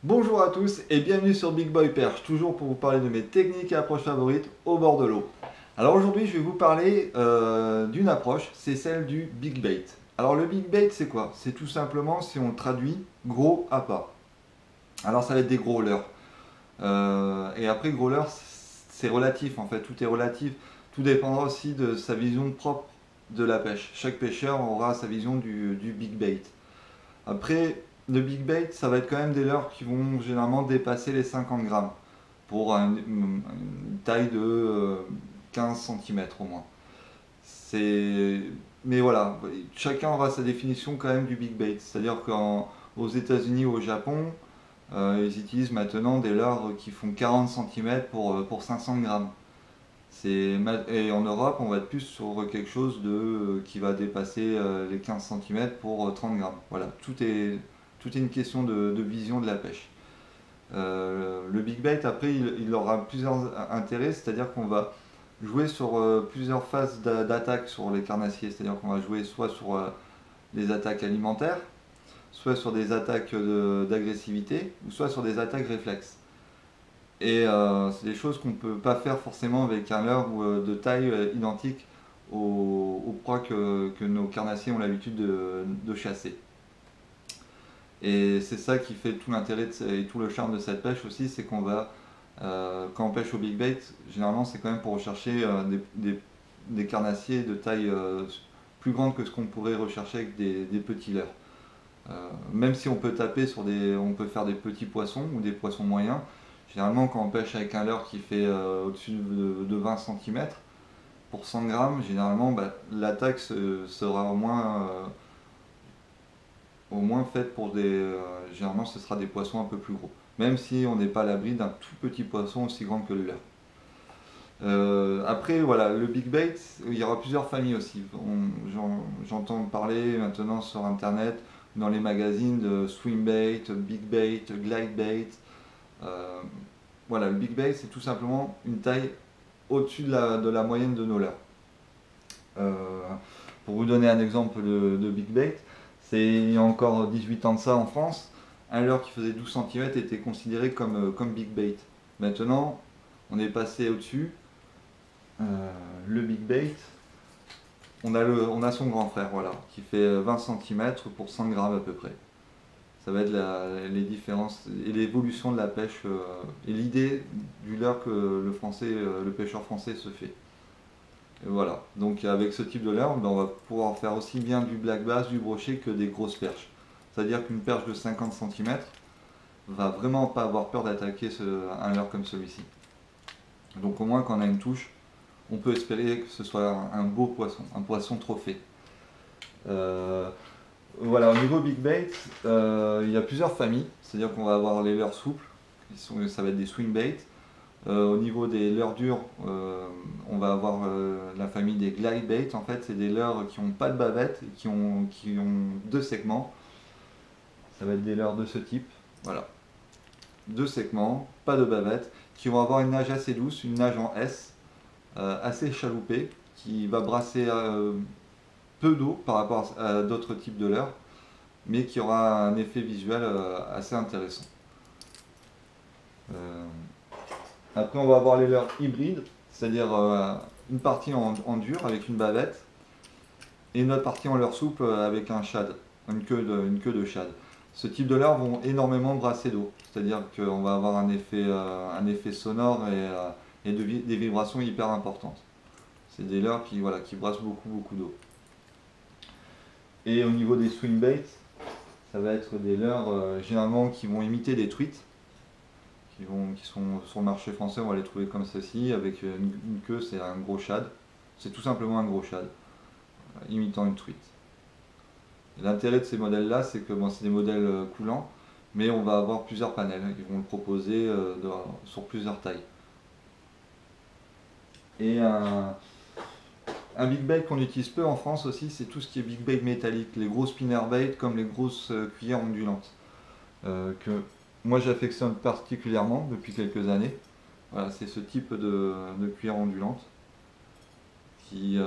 Bonjour à tous et bienvenue sur Big Boy Perche, toujours pour vous parler de mes techniques et approches favorites au bord de l'eau. Alors aujourd'hui je vais vous parler d'une approche, c'est celle du Big Bait. Alors le Big Bait c'est quoi? C'est tout simplement, si on le traduit, gros appât. Alors ça va être des gros leurres. Et après gros leurres c'est relatif en fait, tout est relatif. Tout dépendra aussi de sa vision propre de la pêche. Chaque pêcheur aura sa vision du Big Bait. Après, le big bait, ça va être quand même des leurres qui vont généralement dépasser les 50 grammes pour une taille de 15 cm au moins. C'est... Mais voilà, chacun aura sa définition quand même du big bait. C'est-à-dire qu'aux États-Unis ou au Japon, ils utilisent maintenant des leurres qui font 40 cm pour 500 grammes. Et en Europe, on va être plus sur quelque chose qui va dépasser les 15 cm pour 30 grammes. Voilà, tout est une question de vision de la pêche. Le big bait, après, il aura plusieurs intérêts, c'est-à-dire qu'on va jouer sur plusieurs phases d'attaque sur les carnassiers, c'est-à-dire qu'on va jouer soit sur les attaques alimentaires, soit sur des attaques d'agressivité, ou soit sur des attaques réflexes. Et c'est des choses qu'on ne peut pas faire forcément avec un leurre de taille identique aux proies que nos carnassiers ont l'habitude de chasser. Et c'est ça qui fait tout l'intérêt et tout le charme de cette pêche aussi, c'est quand on pêche au big bait, généralement c'est quand même pour rechercher des carnassiers de taille plus grande que ce qu'on pourrait rechercher avec des petits leurres. Même si on peut faire des petits poissons ou des poissons moyens, généralement quand on pêche avec un leurre qui fait au-dessus de 20 cm, pour 100 grammes, généralement l'attaque sera au moins faite pour généralement ce sera des poissons un peu plus gros. Même si on n'est pas à l'abri d'un tout petit poisson aussi grand que le leurre. Après, voilà, le big bait, il y aura plusieurs familles aussi. J'entends parler maintenant sur internet, dans les magazines de swim bait, big bait, glide bait. Euh, voilà, le big bait, c'est tout simplement une taille au-dessus de la moyenne de nos leurres. Euh, pour vous donner un exemple de big bait, c'est il y a encore 18 ans de ça en France, un leurre qui faisait 12 cm était considéré comme big bait. Maintenant, on est passé au-dessus. Le big bait, on a son grand frère, voilà, qui fait 20 cm pour 100 grammes à peu près. Ça va être les différences et l'évolution de la pêche et l'idée du leurre que le pêcheur français se fait. Et voilà, donc avec ce type de leurre, on va pouvoir faire aussi bien du black bass, du brochet que des grosses perches. C'est-à-dire qu'une perche de 50 cm va vraiment pas avoir peur d'attaquer un leurre comme celui-ci. Donc au moins quand on a une touche, on peut espérer que ce soit un beau poisson, un poisson trophée. Euh, voilà, au niveau big bait, il y a plusieurs familles, c'est-à-dire qu'on va avoir les leurres souples, ça va être des swing bait. Au niveau des leurres dures, on va avoir la famille des glide bait. En fait, c'est des leurres qui n'ont pas de bavette, qui ont deux segments. Ça va être des leurres de ce type. Voilà, deux segments, pas de bavette, qui vont avoir une nage assez douce, une nage en S, assez chaloupée, qui va brasser peu d'eau par rapport à d'autres types de leurres, mais qui aura un effet visuel assez intéressant. Euh, Après, on va avoir les leurres hybrides, c'est-à-dire une partie en dur avec une bavette et une autre partie en leurre souple avec un shad, une queue de shad. Ce type de leurres vont énormément brasser d'eau, c'est-à-dire qu'on va avoir un effet sonore et des vibrations hyper importantes. C'est des leurres qui brassent beaucoup, beaucoup d'eau. Et au niveau des swing baits, ça va être des leurres généralement qui vont imiter des truites, qui sont sur le marché français, on va les trouver comme ceci, avec une queue, c'est un gros shad. C'est tout simplement un gros shad, imitant une truite. L'intérêt de ces modèles-là, c'est que bon, c'est des modèles coulants, mais on va avoir plusieurs panels. Ils vont le proposer sur plusieurs tailles. Et un big bait qu'on utilise peu en France aussi, c'est tout ce qui est big bait métallique, les gros spinner bait comme les grosses cuillères ondulantes, que moi j'affectionne particulièrement depuis quelques années. Voilà, c'est ce type de cuillère ondulante qui,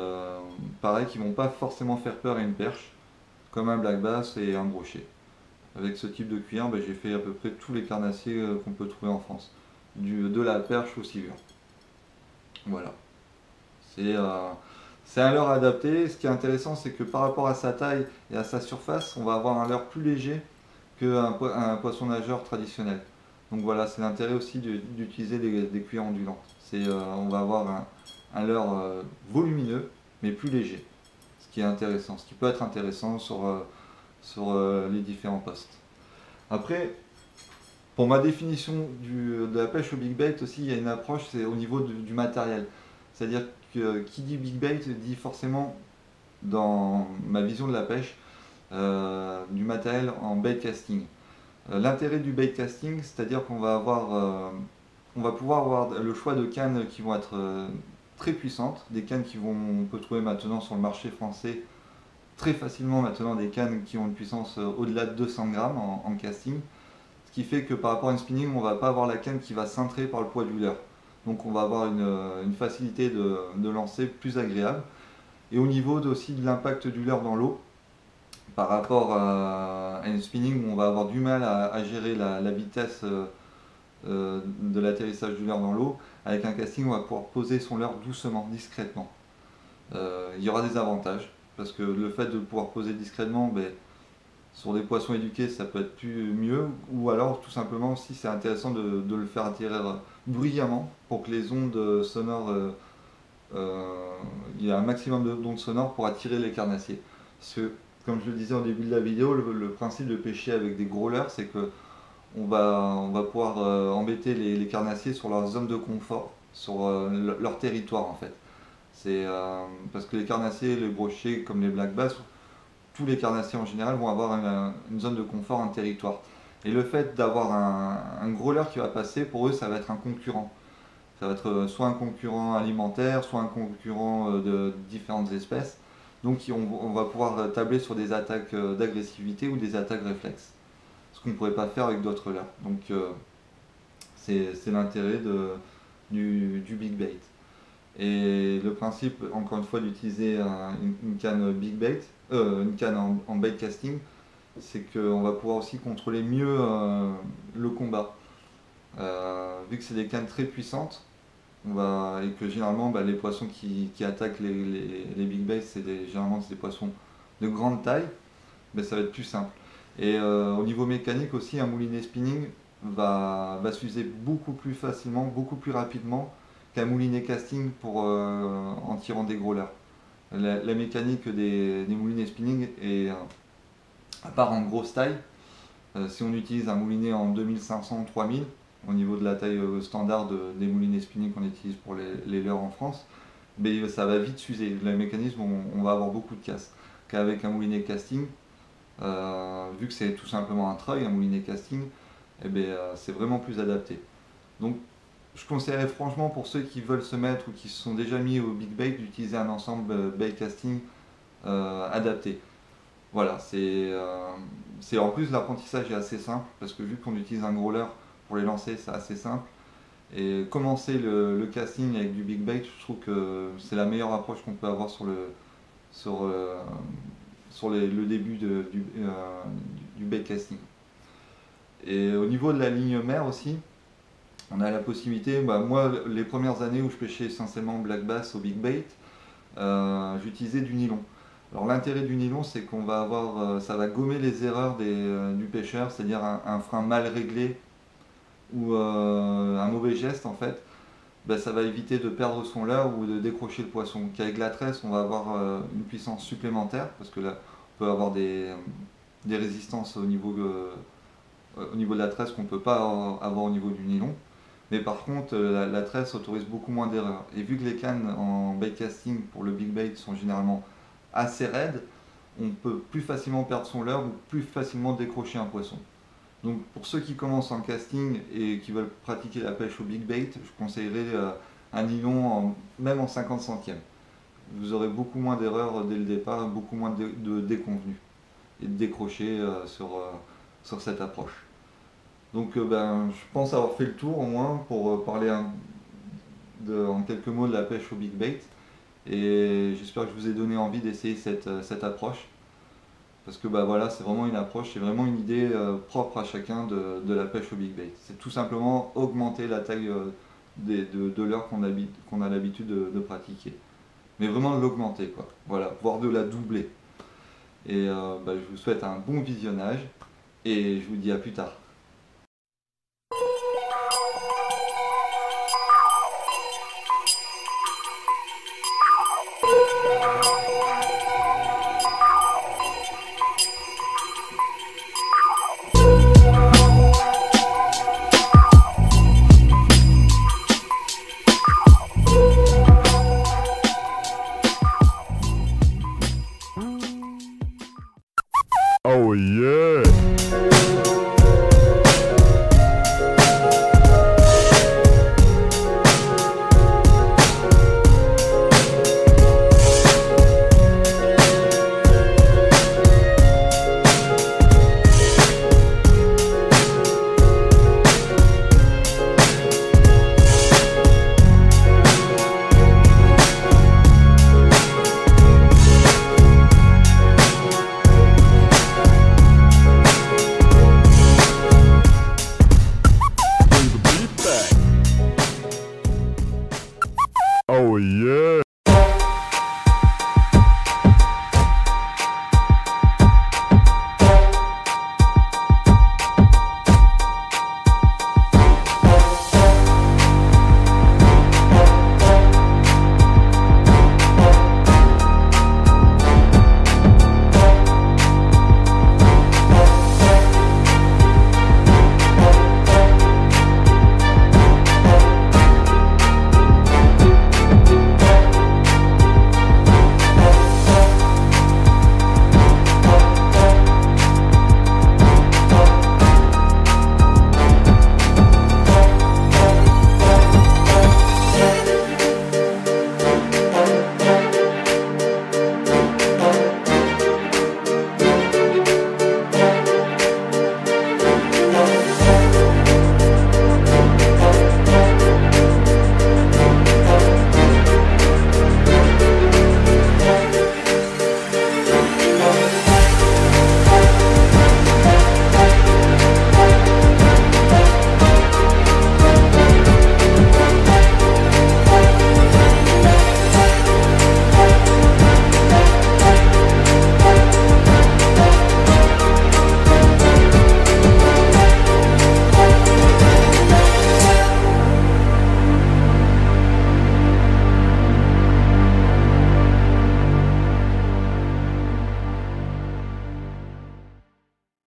pareil, qui vont pas forcément faire peur à une perche, comme un black bass et un brochet. Avec ce type de cuillère, j'ai fait à peu près tous les carnassiers qu'on peut trouver en France, de la perche au silure. Voilà. C'est un leurre adapté. Ce qui est intéressant, c'est que par rapport à sa taille et à sa surface, on va avoir un leurre plus léger qu'un poisson nageur traditionnel. Donc voilà, c'est l'intérêt aussi d'utiliser des cuillères ondulantes. On va avoir un leurre volumineux, mais plus léger. Ce qui est intéressant, ce qui peut être intéressant sur les différents postes. Après, pour ma définition de la pêche au big bait aussi, il y a une approche, c'est au niveau du matériel. C'est-à-dire que qui dit big bait dit forcément, dans ma vision de la pêche, du matériel en bait casting. L'intérêt du bait casting, c'est-à-dire on va pouvoir avoir le choix de cannes qui vont être très puissantes, des cannes on peut trouver maintenant sur le marché français très facilement maintenant, des cannes qui ont une puissance au-delà de 200 grammes en casting, ce qui fait que par rapport à une spinning, on ne va pas avoir la canne qui va cintrer par le poids du leurre. Donc on va avoir une facilité de lancer plus agréable. Et au niveau aussi de l'impact du leurre dans l'eau, par rapport à une spinning où on va avoir du mal à gérer la vitesse de l'atterrissage du leurre dans l'eau, avec un casting on va pouvoir poser son leurre doucement, discrètement. Il y aura des avantages, parce que le fait de pouvoir poser discrètement, sur des poissons éduqués ça peut être mieux, ou alors tout simplement aussi c'est intéressant de le faire atterrir bruyamment pour que les ondes sonores, il y a un maximum d'ondes sonores pour attirer les carnassiers. Parce que, comme je le disais au début de la vidéo, le principe de pêcher avec des gros leurres, c'est que on va pouvoir embêter les carnassiers sur leur zone de confort, sur leur territoire en fait. Parce que les carnassiers, les brochets comme les black bass, tous les carnassiers en général vont avoir une zone de confort, un territoire. Et le fait d'avoir un gros leurre qui va passer, pour eux, ça va être un concurrent. Ça va être soit un concurrent alimentaire, soit un concurrent de différentes espèces. Donc on va pouvoir tabler sur des attaques d'agressivité ou des attaques réflexes. Ce qu'on ne pourrait pas faire avec d'autres leurres. Donc c'est l'intérêt du big bait. Et le principe, encore une fois, d'utiliser une canne big bait, une canne en bait casting, c'est qu'on va pouvoir aussi contrôler mieux le combat. Vu que c'est des cannes très puissantes, et que généralement les poissons qui attaquent les big baits, généralement c'est des poissons de grande taille, ça va être plus simple. Et au niveau mécanique aussi, un moulinet spinning va s'user beaucoup plus facilement, beaucoup plus rapidement qu'un moulinet casting en tirant des gros leurres. La mécanique des moulinets spinning est, à part en grosse taille, si on utilise un moulinet en 2500-3000, au niveau de la taille standard des moulinets spinning qu'on utilise pour les leurres en France, ça va vite s'user. Le mécanisme, on va avoir beaucoup de casse. Qu'avec un moulinet casting, vu que c'est tout simplement un treuil, un moulinet casting, c'est vraiment plus adapté. Donc je conseillerais franchement pour ceux qui veulent se mettre ou qui se sont déjà mis au big bait d'utiliser un ensemble bait casting adapté. Voilà, en plus l'apprentissage est assez simple parce que vu qu'on utilise un gros leurre pour les lancer, c'est assez simple. Et commencer le casting avec du big bait, je trouve que c'est la meilleure approche qu'on peut avoir sur le début du bait casting. Et au niveau de la ligne mer aussi, on a la possibilité, moi les premières années où je pêchais essentiellement black bass au big bait, j'utilisais du nylon. Alors l'intérêt du nylon, c'est qu'on va avoir, ça va gommer les erreurs du pêcheur, c'est-à-dire un frein mal réglé ou un mauvais geste en fait, ça va éviter de perdre son leurre ou de décrocher le poisson. Qu'avec la tresse, on va avoir une puissance supplémentaire parce que là, on peut avoir des résistances au niveau de la tresse qu'on ne peut pas avoir au niveau du nylon. Mais par contre, la tresse autorise beaucoup moins d'erreurs. Et vu que les cannes en bait casting pour le big bait sont généralement assez raides, on peut plus facilement perdre son leurre ou plus facilement décrocher un poisson. Donc pour ceux qui commencent en casting et qui veulent pratiquer la pêche au big bait, je conseillerais un nylon même en 50 centièmes. Vous aurez beaucoup moins d'erreurs dès le départ, beaucoup moins de déconvenus et de décrocher sur cette approche. Donc je pense avoir fait le tour au moins pour parler en quelques mots de la pêche au big bait. Et j'espère que je vous ai donné envie d'essayer cette approche. Parce que bah voilà, c'est vraiment une approche, c'est vraiment une idée propre à chacun de la pêche au big bait. C'est tout simplement augmenter la taille de leurre qu'on a l'habitude de pratiquer. Mais vraiment de l'augmenter, quoi. Voilà, voire de la doubler. Et bah, je vous souhaite un bon visionnage et je vous dis à plus tard. Oh yeah!